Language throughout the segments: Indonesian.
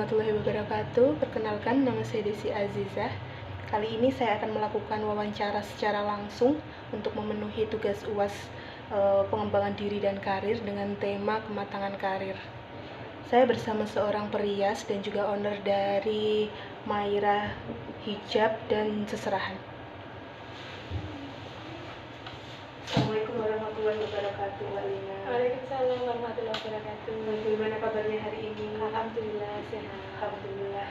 warahmatullahi wabarakatuh. Perkenalkan, nama saya Desi Azizah. Kali ini saya akan melakukan wawancara secara langsung untuk memenuhi tugas UAS pengembangan diri dan karir dengan tema kematangan karir. Saya bersama seorang perias dan juga owner dari Maira Hijab dan Seserahan. Assalamualaikum warahmatullahi wabarakatuh, Mbak Lina. Waalaikumsalam warahmatullahi wabarakatuh. Bagaimana kabarnya hari ini? Alhamdulillah sehat. Alhamdulillah.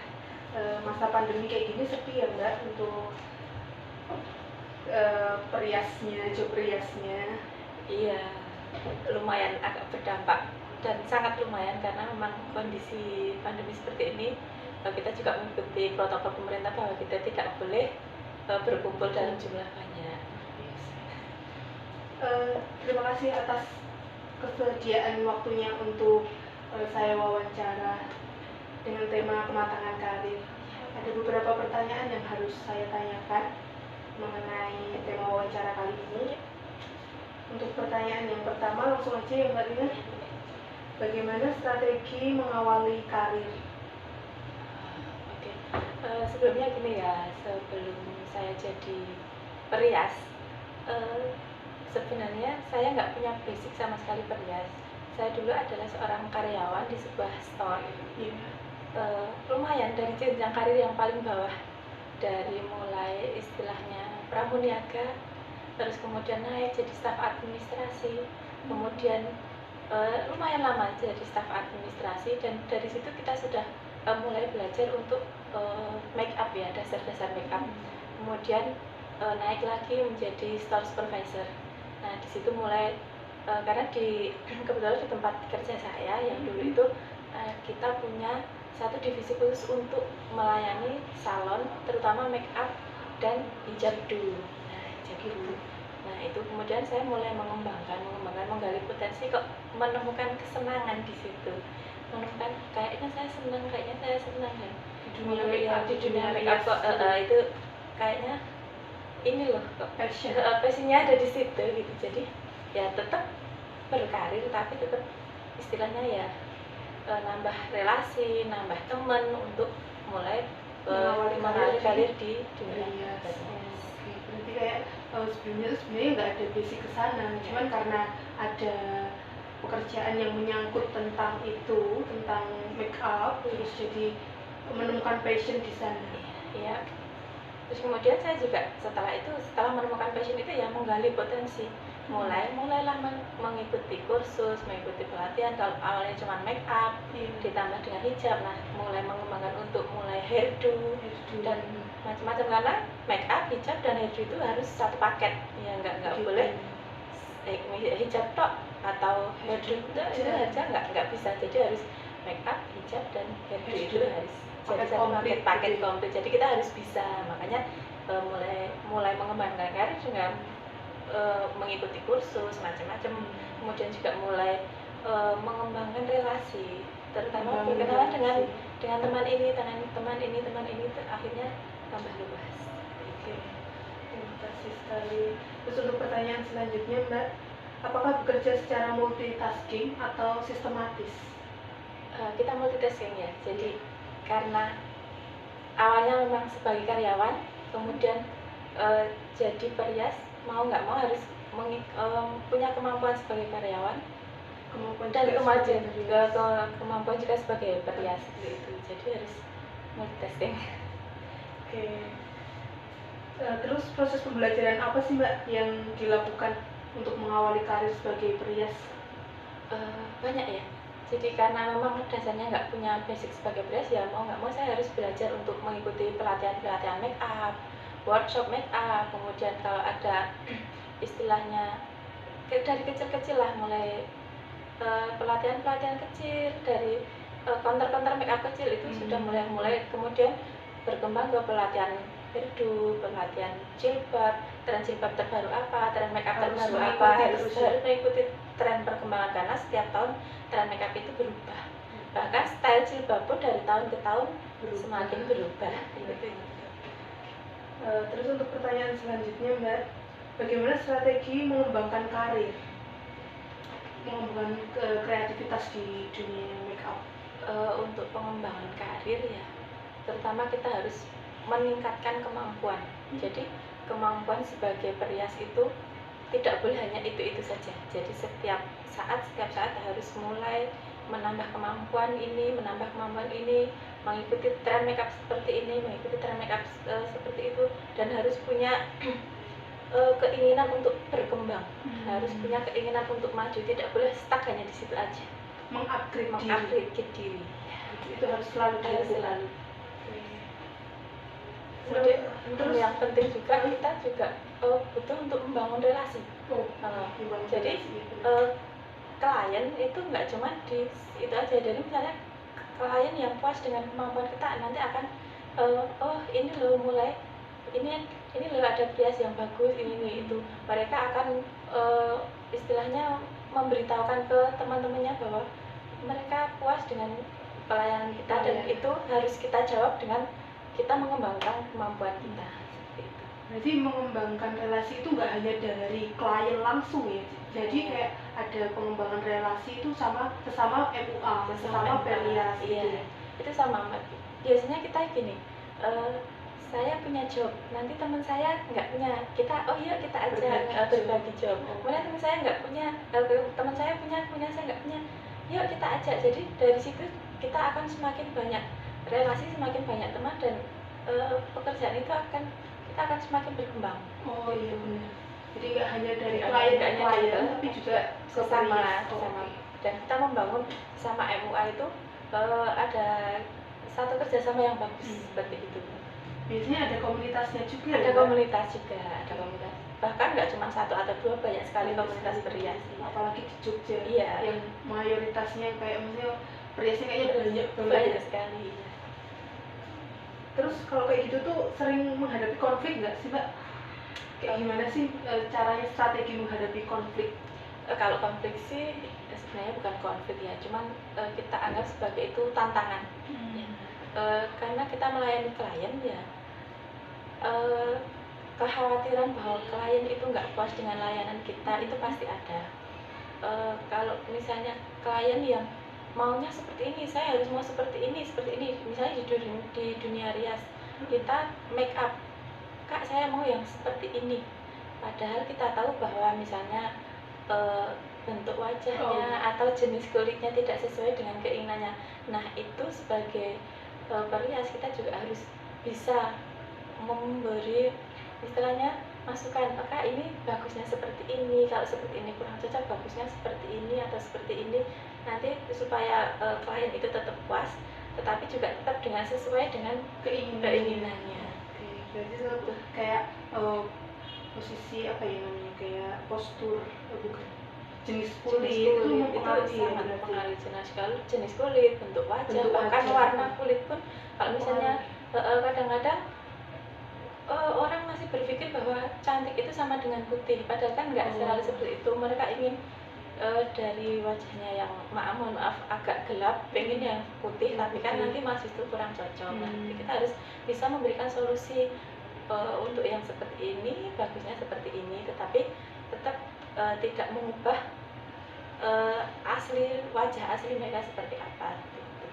Masa pandemi kayak gini sepi ya Mbak untuk periasnya, job periasnya. Iya, lumayan agak berdampak dan sangat lumayan karena memang kondisi pandemi seperti ini kita juga mengikuti protokol pemerintah bahwa kita tidak boleh berkumpul dalam jumlah banyak. Terima kasih atas kesediaan waktunya untuk saya wawancara dengan tema kematangan karir. Ada beberapa pertanyaan yang harus saya tanyakan mengenai tema wawancara kali ini. Untuk pertanyaan yang pertama, langsung aja ya Mbak Lina. Bagaimana strategi mengawali karir? Oke, sebelumnya gini ya, sebelum saya jadi perias, sebenarnya saya nggak punya basic sama sekali perias. Saya dulu adalah seorang karyawan di sebuah store. Lumayan dari jenjang karir yang paling bawah, dari mulai istilahnya pramuniaga, terus kemudian naik jadi staf administrasi, kemudian lumayan lama jadi staf administrasi, dan dari situ kita sudah mulai belajar untuk make up ya, dasar-dasar make up. Kemudian naik lagi menjadi store supervisor. Nah di situ mulai karena kebetulan di tempat kerja saya yang dulu itu kita punya satu divisi khusus untuk melayani salon, terutama make up dan hijab dulu. Nah hijab dulu. Nah itu kemudian saya mulai mengembangkan, menggali potensi, kok menemukan kesenangan di situ. Menemukan kayaknya saya senang kan di dunia make up kok itu kayaknya ini loh kok passionnya ada di situ gitu. Jadi ya tetap berkarir tapi tetap istilahnya ya nambah relasi, nambah teman untuk mulai mengawali karir di dunia. Berarti kayak sebelumnya nggak ada basic ke sana, cuman karena ada pekerjaan yang menyangkut tentang itu, tentang make up, terus jadi menemukan passion di sana. Iya. Terus kemudian saya juga setelah menemukan passion itu ya menggali potensi. Mulailah mengikuti kursus, mengikuti pelatihan. Kalau awalnya cuma make up ditambah dengan hijab, nah mulai mengembangkan untuk mulai hairdo dan macam-macam, karena make up, hijab dan hairdo itu harus satu paket ya, nggak boleh hijab tok atau hairdo itu aja nggak bisa. Jadi harus make up, hijab dan hairdo itu harus jadi paket komplit. Jadi kita harus bisa, makanya mulai mengembangkan karir dengan mengikuti kursus macam-macam. Kemudian juga mulai mengembangkan relasi, terutama berkenalan dengan teman ini, akhirnya tambah luas. Oke, terima kasih sekali. Terus untuk pertanyaan selanjutnya Mbak, apakah bekerja secara multitasking atau sistematis? Kita multitasking ya. Jadi karena awalnya memang sebagai karyawan, kemudian jadi perias, mau nggak mau harus punya kemampuan sebagai karyawan dan kemampuan juga sebagai perias itu. Jadi harus multitasking. Oke. Terus proses pembelajaran apa sih Mbak yang dilakukan untuk mengawali karir sebagai perias? Banyak ya. Jadi karena memang dasarnya nggak punya basic sebagai perias, ya mau nggak mau saya harus belajar untuk mengikuti pelatihan make up, workshop make up. Kemudian kalau ada istilahnya dari kecil-kecil lah, mulai pelatihan kecil dari counter make up kecil itu sudah mulai kemudian berkembang ke pelatihan hairdo, pelatihan jilbab, tren jilbab terbaru apa, tren make up terbaru apa, harus mengikuti tren perkembangan karena setiap tahun tren make up itu berubah. Bahkan style jilbab pun dari tahun ke tahun semakin berubah. Terus untuk pertanyaan selanjutnya Mbak, bagaimana strategi mengembangkan karir, mengembangkan kreativitas di dunia make up? untuk pengembangan karir ya, terutama kita harus meningkatkan kemampuan. Jadi kemampuan sebagai perias itu tidak boleh hanya itu saja. Jadi setiap saat harus mulai menambah kemampuan ini, mengikuti tren makeup seperti ini, mengikuti tren makeup seperti itu, dan harus punya keinginan untuk berkembang, harus punya keinginan untuk maju, tidak boleh stuck hanya di situ aja. Mengupgrade diri. Itu harus selalu dilakukan. Kemudian terus yang penting juga kita juga butuh untuk membangun relasi. Jadi klien itu nggak cuma di itu aja. Dari misalnya klien yang puas dengan kemampuan kita nanti akan ini loh mulai ini loh ada perias yang bagus ini itu. Mereka akan istilahnya memberitahukan ke teman-temannya bahwa mereka puas dengan pelayanan kita, dan itu harus kita jawab dengan kita mengembangkan kemampuan kita. Seperti itu. Berarti mengembangkan relasi itu nggak hanya dari klien langsung ya, jadi kayak ada pengembangan relasi itu sesama MUA, sesama perias. Iya, itu sama Mbak. Biasanya kita gini, saya punya job, nanti teman saya nggak punya, kita kita aja berbagi job. Kemudian teman saya nggak punya, teman saya punya saya nggak punya, yuk kita ajak. Jadi dari situ kita akan semakin banyak relasi, semakin banyak teman, dan pekerjaan itu kita akan semakin berkembang. Oh iya benar. Jadi nggak hanya dari klien tapi juga sesama. Dan kita membangun sama MUA itu ada satu kerjasama yang bagus. Seperti itu. Biasanya ada komunitasnya juga. Ada komunitas juga, ada komunitas. Bahkan nggak cuma satu atau dua, banyak sekali komunitas perias. Apalagi di Jogja, iya, yang mayoritasnya kayak maksudnya periasnya kayaknya banyak sekali. Iya. Terus kalau kayak gitu tuh sering menghadapi konflik nggak sih Mbak? Kayak gimana sih caranya, strategi menghadapi konflik? Kalau konflik sih sebenarnya bukan konflik ya, cuman kita anggap sebagai itu tantangan. Karena kita melayani klien ya, kekhawatiran bahwa klien itu nggak puas dengan layanan kita itu pasti ada. Kalau misalnya klien yang maunya seperti ini, saya harus mau seperti ini. Misalnya di dunia rias kita make up, Kak saya mau yang seperti ini. Padahal kita tahu bahwa misalnya bentuk wajahnya atau jenis kulitnya tidak sesuai dengan keinginannya. Nah itu sebagai perias kita juga harus bisa memberi istilahnya masukan, Kak ini bagusnya seperti ini, kalau seperti ini kurang cocok, bagusnya seperti ini atau seperti ini, nanti supaya klien itu tetap puas, tetapi juga tetap dengan sesuai dengan keinginannya. Berarti itu kayak posisi apa ya namanya, kayak postur, bukan jenis kulit itu sangat mempengaruhi jenis kulit, bentuk wajah, bahkan warna kulit pun. Kalau misalnya kadang-kadang orang masih berpikir bahwa cantik itu sama dengan putih, padahal kan nggak selalu seperti itu. Mereka ingin dari wajahnya yang maaf agak gelap, pengen yang putih, tapi kan nanti masih itu kurang cocok. Jadi kita harus bisa memberikan solusi untuk yang seperti ini, bagusnya seperti ini, tetapi tetap tidak mengubah wajah asli mereka seperti apa. Gitu.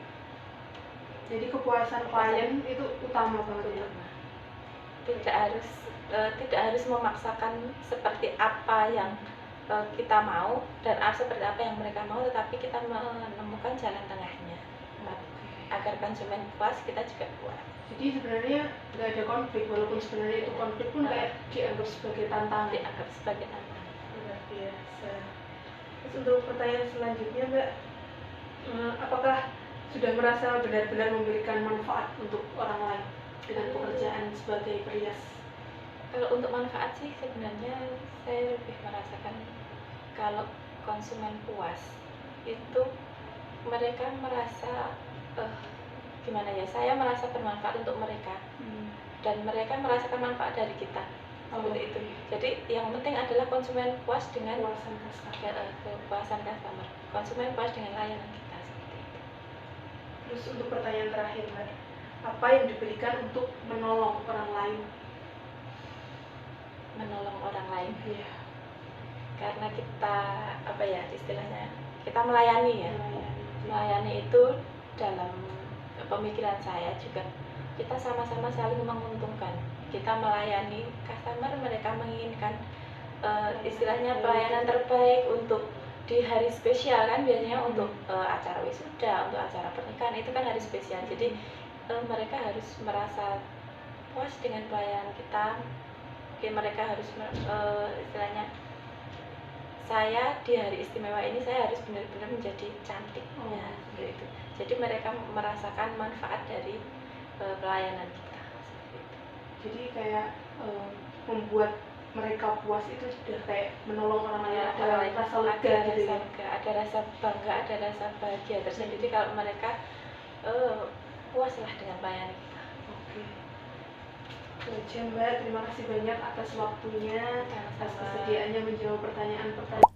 Jadi kepuasan klien itu utama banget. Tidak harus memaksakan seperti apa yang kita mau dan seperti apa yang mereka mau, tetapi kita menemukan jalan tengahnya agar konsumen puas, kita juga puas. Jadi sebenarnya nggak ada konflik, walaupun sebenarnya itu konflik pun kayak dianggap sebagai tantangan. Luar biasa. Terus untuk pertanyaan selanjutnya Mbak, apakah sudah merasa benar-benar memberikan manfaat untuk orang lain dengan pekerjaan sebagai perias? Kalau untuk manfaat sih sebenarnya saya lebih merasakan kalau konsumen puas itu mereka merasa gimana ya, saya merasa bermanfaat untuk mereka dan mereka merasakan manfaat dari kita. Seperti itu. Jadi yang penting adalah konsumen puas dengan kepuasan customer. Konsumen puas dengan layanan kita, seperti itu. Terus untuk pertanyaan terakhir Mbak, apa yang diberikan untuk menolong orang lain? Menolong orang lain. Iya. Karena kita istilahnya kita melayani ya. Melayani itu dalam pemikiran saya juga kita sama-sama saling menguntungkan. Kita melayani customer, mereka menginginkan istilahnya pelayanan terbaik untuk di hari spesial kan, biasanya untuk acara wisuda, untuk acara pernikahan itu kan hari spesial. Jadi mereka harus merasa puas dengan pelayanan kita. Mereka harus istilahnya, saya di hari istimewa ini saya harus benar-benar menjadi cantik, ya seperti itu. Jadi mereka merasakan manfaat dari pelayanan kita. Jadi kayak membuat mereka puas itu sudah kayak menolong orang lain, ada rasa lega gitu ya. Ada rasa bangga, ada rasa bahagia tersendiri kalau mereka puaslah dengan pelayanan kita. Oke. Mbak, terima kasih banyak atas waktunya, atas kesediaannya menjawab pertanyaan-pertanyaan.